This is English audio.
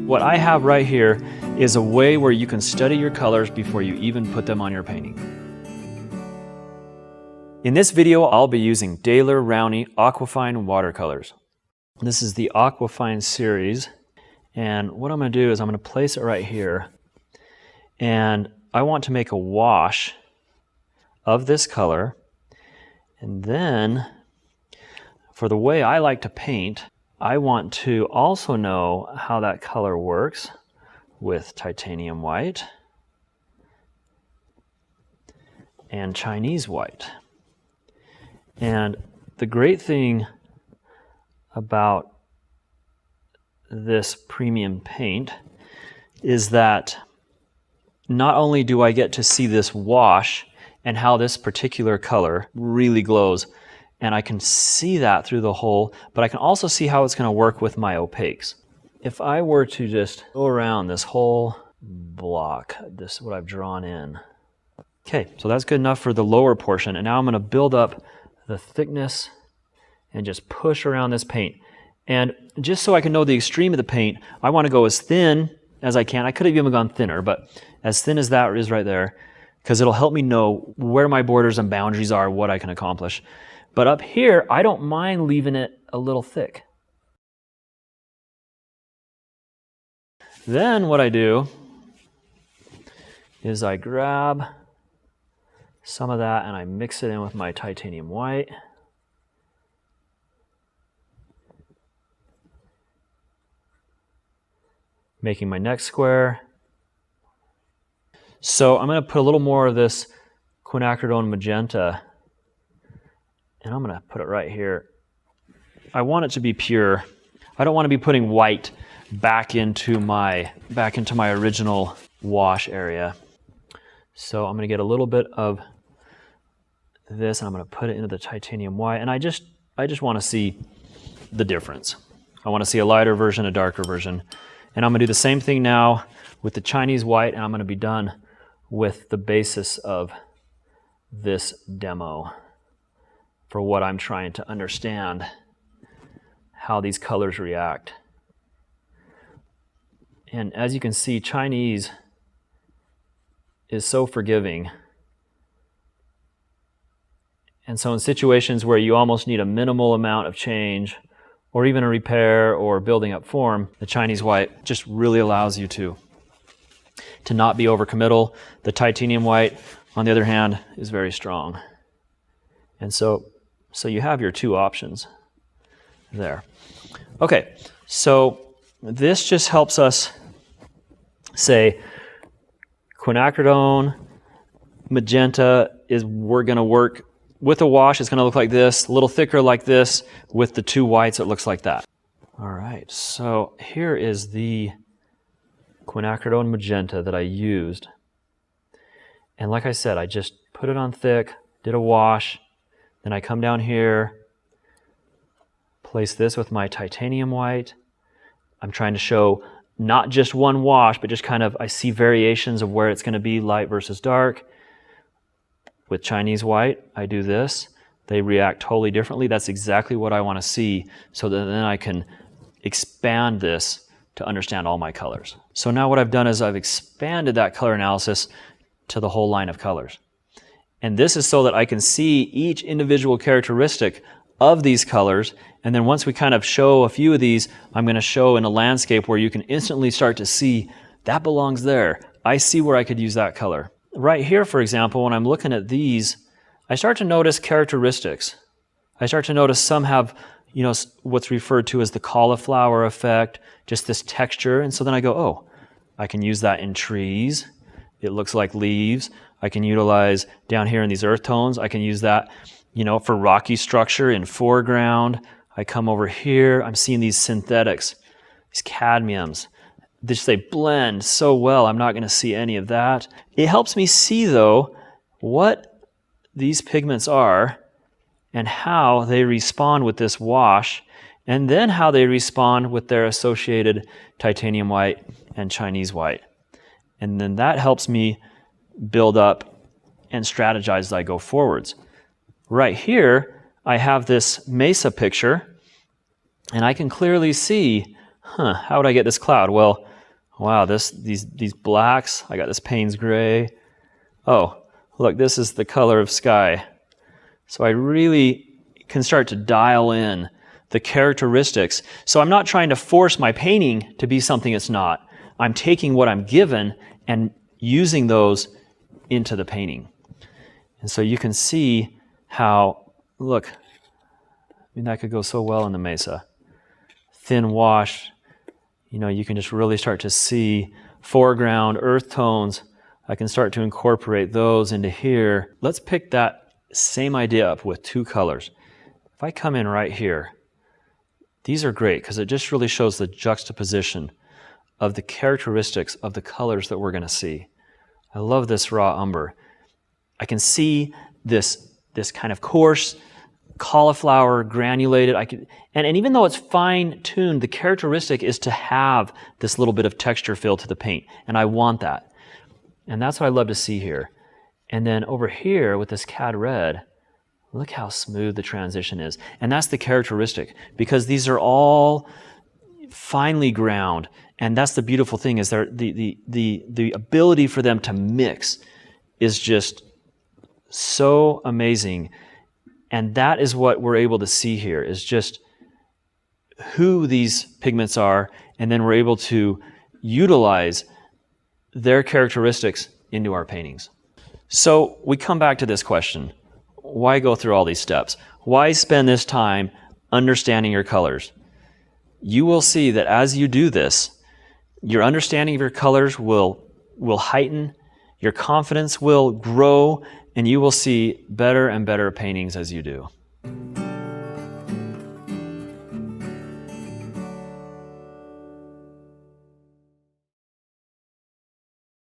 What I have right here is a way where you can study your colors before you even put them on your painting. In this video, I'll be using Daler-Rowney Aquafine Watercolors. This is the Aquafine series, and what I'm going to do is I'm going to place it right here, and I want to make a wash of this color, and then for the way I like to paint, I want to also know how that color works with titanium white and Chinese white. And the great thing about this premium paint is that not only do I get to see this wash and how this particular color really glows, and I can see that through the hole, but I can also see how it's going to work with my opaques. If I were to just go around this whole block, this is what I've drawn in. Okay, so that's good enough for the lower portion, and now I'm going to build up the thickness and just push around this paint. And just so I can know the extreme of the paint, I want to go as thin as I can. I could have even gone thinner, but as thin as that is right there, because it'll help me know where my borders and boundaries are, what I can accomplish. But up here, I don't mind leaving it a little thick. Then what I do is I grab some of that and I mix it in with my titanium white. Making my next square. So I'm going to put a little more of this quinacridone magenta, and I'm going to put it right here. I want it to be pure. I don't want to be putting white back into my original wash area. So I'm going to get a little bit of this, and I'm going to put it into the titanium white, and I just want to see the difference. I want to see a lighter version, a darker version. And I'm going to do the same thing now with the Chinese white, and I'm going to be done with the basis of this demo for what I'm trying to understand, how these colors react. And as you can see, Chinese is so forgiving. And so in situations where you almost need a minimal amount of change, or even a repair or building up form, the Chinese white just really allows you to not be overcommittal. The titanium white, on the other hand, is very strong. And so you have your two options there. Okay, so this just helps us say quinacridone, magenta we're going to work with a wash. It's going to look like this, a little thicker like this. With the two whites, it looks like that. All right, so here is the quinacridone magenta that I used. And like I said, I just put it on thick, did a wash, then I come down here, place this with my titanium white. I'm trying to show not just one wash, but just kind of, I see variations of where it's going to be light versus dark. With Chinese white, I do this. They react totally differently. That's exactly what I want to see, so that then I can expand this to understand all my colors. So now what I've done is I've expanded that color analysis to the whole line of colors. And this is so that I can see each individual characteristic of these colors, and then once we kind of show a few of these, I'm going to show in a landscape where you can instantly start to see that belongs there. I see where I could use that color. Right here, for example, when I'm looking at these, I start to notice characteristics. I start to notice some have, what's referred to as the cauliflower effect, just this texture. And so then I go, oh, I can use that in trees. It looks like leaves. I can utilize down here in these earth tones. I can use that, for rocky structure in foreground. I come over here. I'm seeing these synthetics, these cadmiums. They blend so well, I'm not going to see any of that. It helps me see, though, what these pigments are and how they respond with this wash, and then how they respond with their associated titanium white and Chinese white. And then that helps me build up and strategize as I go forwards. Right here, I have this mesa picture, and I can clearly see, how would I get this cloud? Well, Wow, these blacks, I got this Payne's gray. Oh, look, this is the color of sky. So I really can start to dial in the characteristics. So I'm not trying to force my painting to be something it's not. I'm taking what I'm given and using those into the painting. And so you can see how, look, I mean, that could go so well in the Mesa. Thin wash, you know, you can just really start to see foreground earth tones. I can start to incorporate those into here. Let's pick that same idea up with two colors. If I come in right here, these are great because it just really shows the juxtaposition of the characteristics of the colors that we're going to see. I love this raw umber. I can see this kind of coarse cauliflower granulated. And even though it's fine-tuned, the characteristic is to have this little bit of texture feel to the paint, and I want that. And that's what I love to see here. And then over here with this cad red, look how smooth the transition is. And that's the characteristic, because these are all finely ground. And that's the beautiful thing, is the ability for them to mix is just so amazing. And that is what we're able to see here, is just who these pigments are, and then we're able to utilize their characteristics into our paintings. So we come back to this question. Why go through all these steps? Why spend this time understanding your colors? You will see that as you do this, your understanding of your colors will heighten, your confidence will grow, and you will see better and better paintings as you do.